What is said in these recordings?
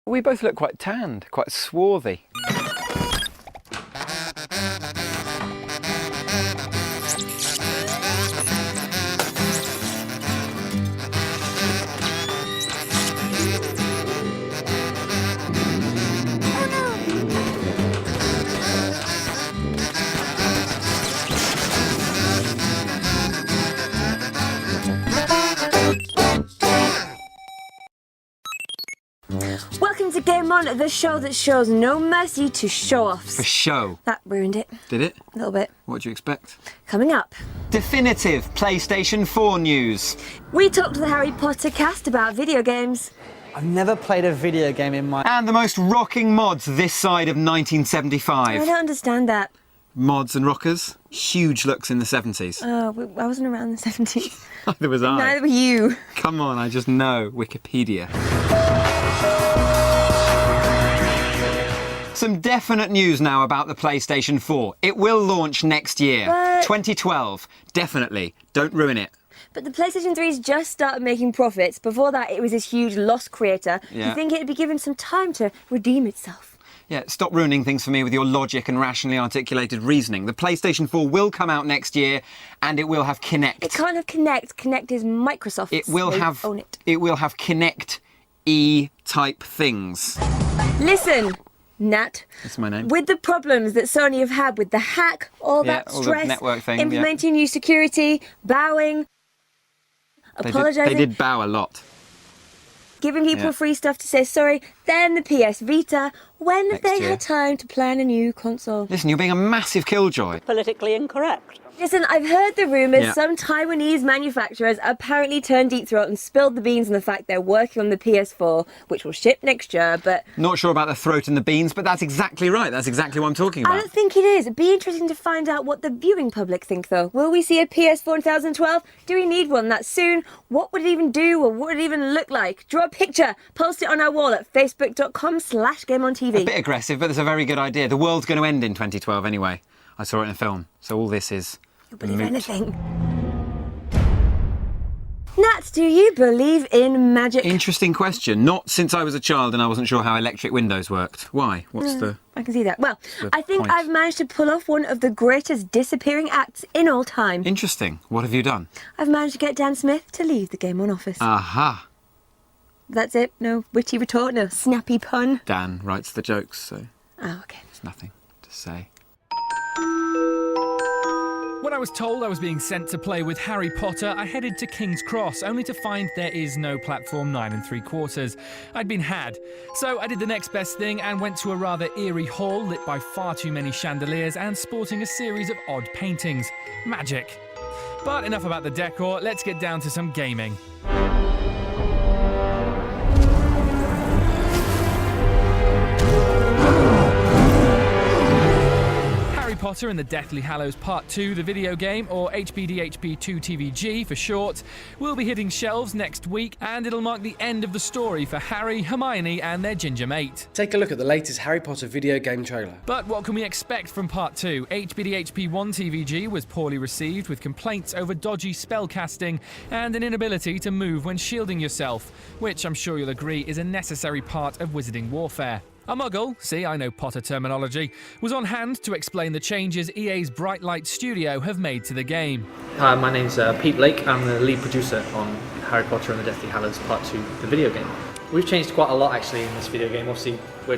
We both look quite tanned, quite swarthy. Welcome to Game On, the show that shows no mercy to show-offs. For show. That ruined it. Did it? A little bit. What do you expect? Coming up. Definitive PlayStation 4 news. We talked to the Harry Potter cast about video games. I've never played a video game in my... And the most rocking mods this side of 1975. I don't understand that. Mods and rockers, huge looks in the 70s. I wasn't around in the 70s. Neither was I. Neither were you. Come on, I just know Wikipedia. Some definite news now about the PlayStation 4. It will launch next year. But... 2012. Definitely. Don't ruin it. But the PlayStation 3's just started making profits. Before that, it was this huge loss creator. Yeah. You think it'd be given some time to redeem itself? Yeah, stop ruining things for me with your logic and rationally articulated reasoning. The PlayStation 4 will come out next year, and it will have Kinect. It can't have Kinect. Kinect is Microsoft. It will have... Own it. It will have Kinect-E type things. Listen, Nat. That's my name. With the problems that Sony have had with the hack, all that all the stress, network thing, implementing new security, bowing, apologising, They did bow a lot. giving people free stuff to say sorry, then the PS Vita, when have they year. had time to plan a new console? Listen, you're being a massive killjoy. Politically incorrect. Listen, I've heard the rumours Yeah. some Taiwanese manufacturers apparently turned deep throat and spilled the beans on the fact they're working on the PS4, which will ship next year, but... Not sure about the throat and the beans, but that's exactly right. That's exactly what I'm talking I about. don't think it is. It'd be interesting to find out what the viewing public think, though. Will we see a PS4 in 2012? Do we need one that soon? What would it even do, or what would it even look like? Draw a picture, post it on our wall at facebook.com/GameOnTV. A bit aggressive, but it's a very good idea. The world's going to end in 2012 anyway. I saw it in a film, so all this is You'll believe moot. anything. Nat, do you believe in magic? Interesting question. Not since I was a child and I wasn't sure how electric windows worked. Why? What's the... I can see that. Well, the I think point? I've managed to pull off one of the greatest disappearing acts in all time. Interesting. What have you done? I've managed to get Dan Smith to leave the Game On office. Aha. That's it. No witty retort, no snappy pun. Dan writes the jokes, so Oh, okay. there's nothing to say. When I was told I was being sent to play with Harry Potter, I headed to King's Cross, only to find there is no platform 9 3/4. I'd been had. So I did the next best thing and went to a rather eerie hall lit by far too many chandeliers and sporting a series of odd paintings. Magic. But enough about the decor, let's get down to some gaming. Harry Potter and the Deathly Hallows Part 2, the video game, or HBDHP2TVG for short, will be hitting shelves next week, and it'll mark the end of the story for Harry, Hermione and their ginger mate. Take a look at the latest Harry Potter video game trailer. But what can we expect from Part 2? HBDHP1TVG was poorly received, with complaints over dodgy spellcasting and an inability to move when shielding yourself, which I'm sure you'll agree is a necessary part of wizarding warfare. A muggle, see I know Potter terminology, was on hand to explain the changes EA's Bright Light Studio have made to the game. Hi, my name's Pete Blake. I'm the lead producer on Harry Potter and the Deathly Hallows Part 2, the video game. We've changed quite a lot actually in this video game. Obviously, we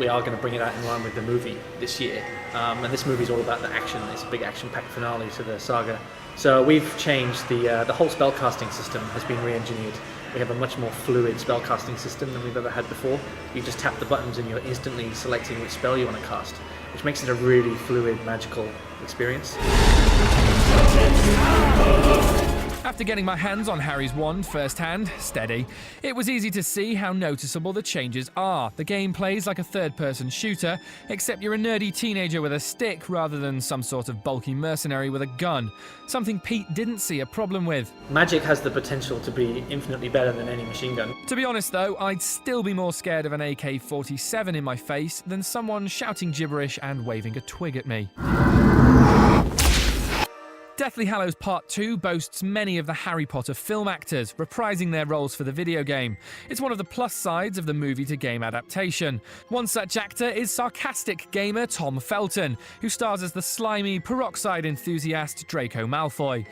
are going to bring it out in line with the movie this year. And this movie is all about the action. It's a big action-packed finale to the saga. So we've changed the whole spellcasting system has been re-engineered. We have a much more fluid spellcasting system than we've ever had before. You just tap the buttons and you're instantly selecting which spell you want to cast, which makes it a really fluid, magical experience. After getting my hands on Harry's wand firsthand, steady, it was easy to see how noticeable the changes are. The game plays like a third-person shooter, except you're a nerdy teenager with a stick rather than some sort of bulky mercenary with a gun, something Pete didn't see a problem with. Magic has the potential to be infinitely better than any machine gun. To be honest though, I'd still be more scared of an AK-47 in my face than someone shouting gibberish and waving a twig at me. Deathly Hallows Part 2 boasts many of the Harry Potter film actors, reprising their roles for the video game. It's one of the plus sides of the movie-to-game adaptation. One such actor is sarcastic gamer Tom Felton, who stars as the slimy, peroxide enthusiast Draco Malfoy.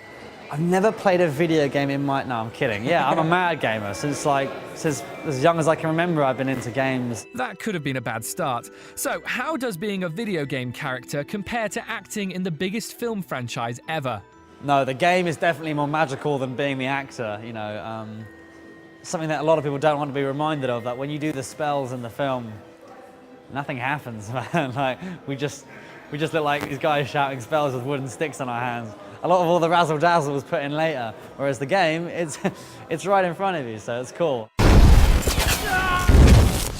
I've never played a video game in my... No, I'm kidding. Yeah, I'm a mad gamer. Since as young as I can remember, I've been into games. That could have been a bad start. So, how does being a video game character compare to acting in the biggest film franchise ever? No, the game is definitely more magical than being the actor, you know. Something that a lot of people don't want to be reminded of, that when you do the spells in the film, nothing happens, man. Like, we just look like these guys shouting spells with wooden sticks on our hands. A lot of all the razzle-dazzle was put in later, whereas the game, it's right in front of you, so it's cool.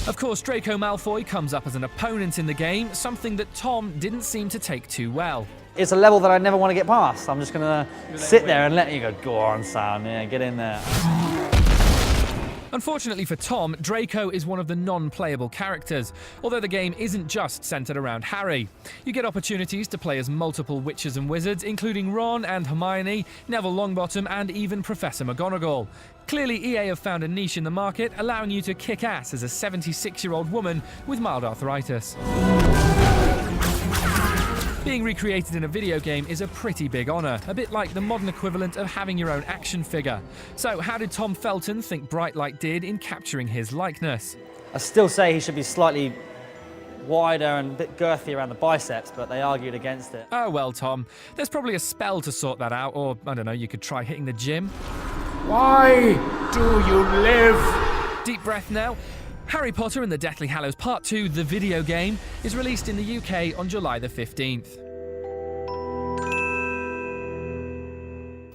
Of course, Draco Malfoy comes up as an opponent in the game, something that Tom didn't seem to take too well. It's a level that I never want to get past. I'm just gonna sit there and let you go on, Sam, yeah, get in there. Unfortunately for Tom, Draco is one of the non-playable characters, although the game isn't just centred around Harry. You get opportunities to play as multiple witches and wizards, including Ron and Hermione, Neville Longbottom, and even Professor McGonagall. Clearly, EA have found a niche in the market, allowing you to kick ass as a 76-year-old woman with mild arthritis. Being recreated in a video game is a pretty big honour, a bit like the modern equivalent of having your own action figure. So how did Tom Felton think Brightlight did in capturing his likeness? I still say he should be slightly wider and a bit girthy around the biceps, but they argued against it. Oh well, Tom, there's probably a spell to sort that out, or, I don't know, you could try hitting the gym. Why do you live? Deep breath now. Harry Potter and the Deathly Hallows Part 2, the video game, is released in the UK on July the 15th.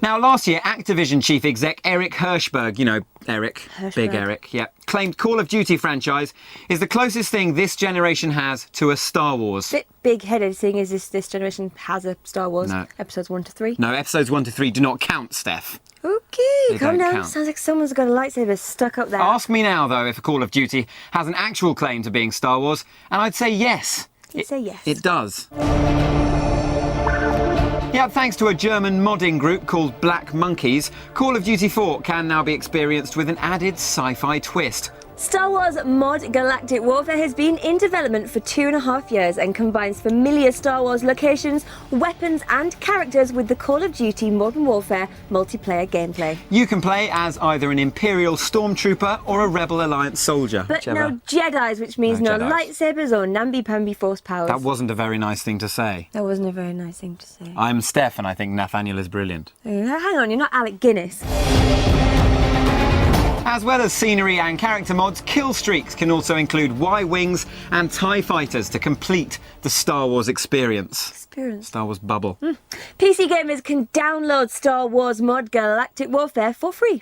Now, last year, Activision chief exec Eric Hirshberg, you know, Eric, Big Eric, yeah, claimed Call of Duty franchise is the closest thing this generation has to a Star Wars. Bit big-headed, seeing as this generation has a Star Wars. No. Episodes 1 to 3. No, episodes 1 to 3 do not count, Steph. Okay, calm don't down. count. Sounds like someone's got a lightsaber stuck up there. Ask me now, though, if a Call of Duty has an actual claim to being Star Wars, and I'd say yes. You'd say yes. It does. Yeah, thanks to a German modding group called Black Monkeys, Call of Duty 4 can now be experienced with an added sci-fi twist. Star Wars mod Galactic Warfare has been in development for 2.5 years and combines familiar Star Wars locations, weapons and characters with the Call of Duty Modern Warfare multiplayer gameplay. You can play as either an Imperial Stormtrooper or a Rebel Alliance soldier. But whichever. no Jedis, which means no Jedis. lightsabers or namby-pamby force powers. That wasn't a very nice thing to say. That wasn't a very nice thing to say. I'm Steph and I think Nathaniel is brilliant. Hang on, you're not Alec Guinness. As well as scenery and character mods, kill streaks can also include Y-Wings and TIE Fighters to complete the Star Wars experience. Star Wars bubble. PC gamers can download Star Wars mod Galactic Warfare for free.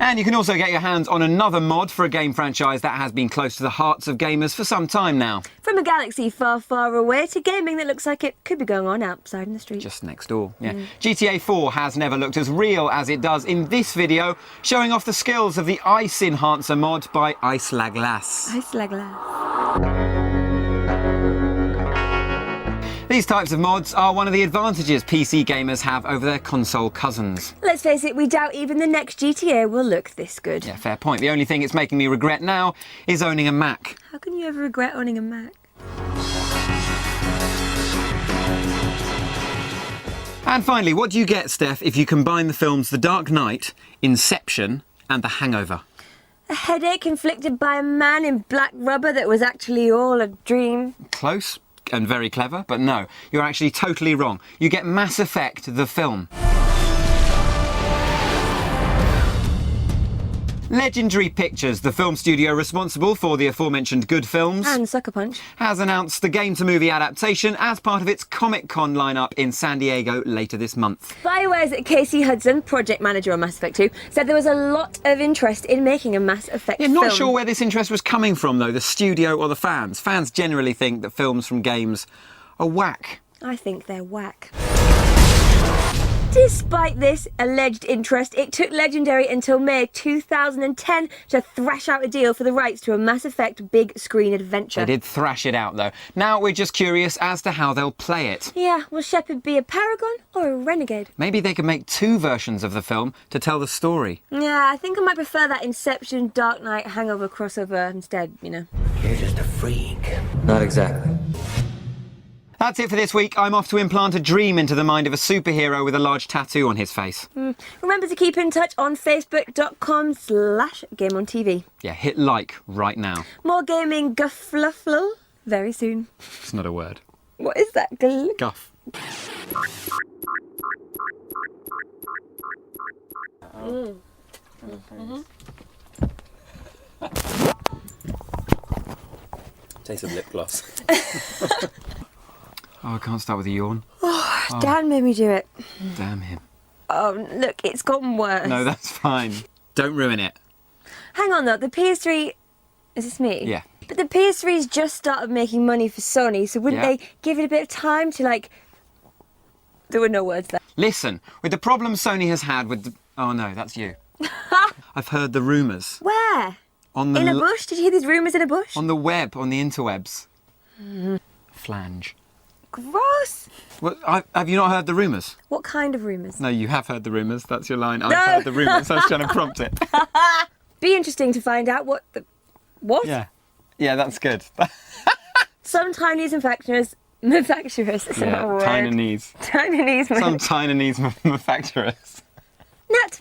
And you can also get your hands on another mod for a game franchise that has been close to the hearts of gamers for some time now. From a galaxy far, far away to gaming that looks like it could be going on outside in the street. Just next door, yeah. GTA 4 has never looked as real as it does in this video, showing off the skills of the Ice Enhancer mod by Ice La Glace. Ice La Glace. These types of mods are one of the advantages PC gamers have over their console cousins. Let's face it, we doubt even the next GTA will look this good. Yeah, fair point. The only thing it's making me regret now is owning a Mac. How can you ever regret owning a Mac? And finally, what do you get, Steph, if you combine the films The Dark Knight, Inception and The Hangover? A headache inflicted by a man in black rubber that was actually all a dream. Close and very clever, but no, you're actually totally wrong. You get Mass Effect, the film. Legendary Pictures, the film studio responsible for the aforementioned good films, And Sucker Punch. has announced the game-to-movie adaptation as part of its Comic-Con lineup in San Diego later this month. BioWare's Casey Hudson, project manager on Mass Effect 2, said there was a lot of interest in making a Mass Effect film. Not sure where this interest was coming from, though, the studio or the fans. Fans generally think that films from games are whack. I think they're whack. Despite this alleged interest, it took Legendary until May 2010 to thrash out a deal for the rights to a Mass Effect big screen adventure. They did thrash it out though. Now we're just curious as to how they'll play it. Yeah, will Shepard be a paragon or a renegade? Maybe they could make 2 versions of the film to tell the story. Yeah, I think I might prefer that Inception, Dark Knight, Hangover crossover instead, you know. You're just a freak. Not exactly. That's it for this week. I'm off to implant a dream into the mind of a superhero with a large tattoo on his face. Remember to keep in touch on facebook.com/GameOnTV. Yeah, hit like right now. More gaming guffluffle very soon. It's not a word. What is that? Guff. Taste of lip gloss. Oh, I can't start with a yawn. Dan made me do it. Damn him. Oh, look, it's gotten worse. No, that's fine. Don't ruin it. Hang on though, the PS3... Is this me? Yeah. But the PS3's just started making money for Sony, so wouldn't Yeah. they give it a bit of time to, like... There were no words there. Listen, with the problems Sony has had with the... Oh no, that's you. I've heard the rumours. Where? On the In a bush? Did you hear these rumours in a bush? On the web, on the interwebs. Flange. Gross! What, have you not heard the rumours? What kind of rumours? No, you have heard the rumours. That's your line. I've heard the rumours. I was trying to prompt it. Be interesting to find out what the... What? Yeah. Yeah, that's good. Some Chinese manufacturers... Manufacturers? It's not a word. Tiny-knees. Chinese Some tiny-knees manufacturers. Nat!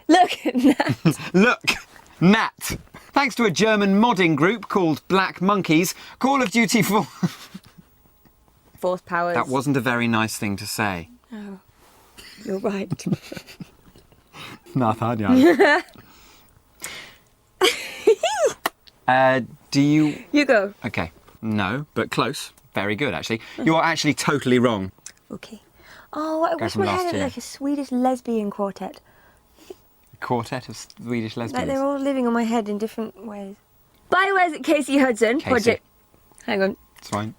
Look, Nat! Look! Nat! Thanks to a German modding group called Black Monkeys, Call of Duty 4... Force powers. That wasn't a very nice thing to say. Oh, you're right. Nathaniel. Do you... You go. Okay. No, but close. Very good, actually. You are actually totally wrong. Okay. Oh, I wish from we last had year. like a Swedish lesbian quartet. A quartet of Swedish Like lesbians. they're all living on my head in different ways. BioWare's at Casey Hudson, Casey. project... Hang on. It's fine.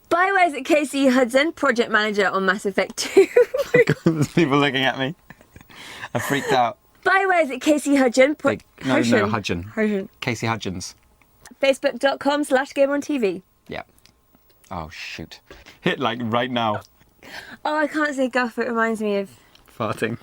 BioWare's at Casey Hudson, project manager on Mass Effect 2. There's people looking at me. I freaked out. BioWare's at Casey Hudson. Hudson. Hudson. Casey Hudgens. Facebook.com/GameOnTV. Yeah. Oh, shoot. Hit like right now. Oh, I can't say guff, it reminds me of... Farting.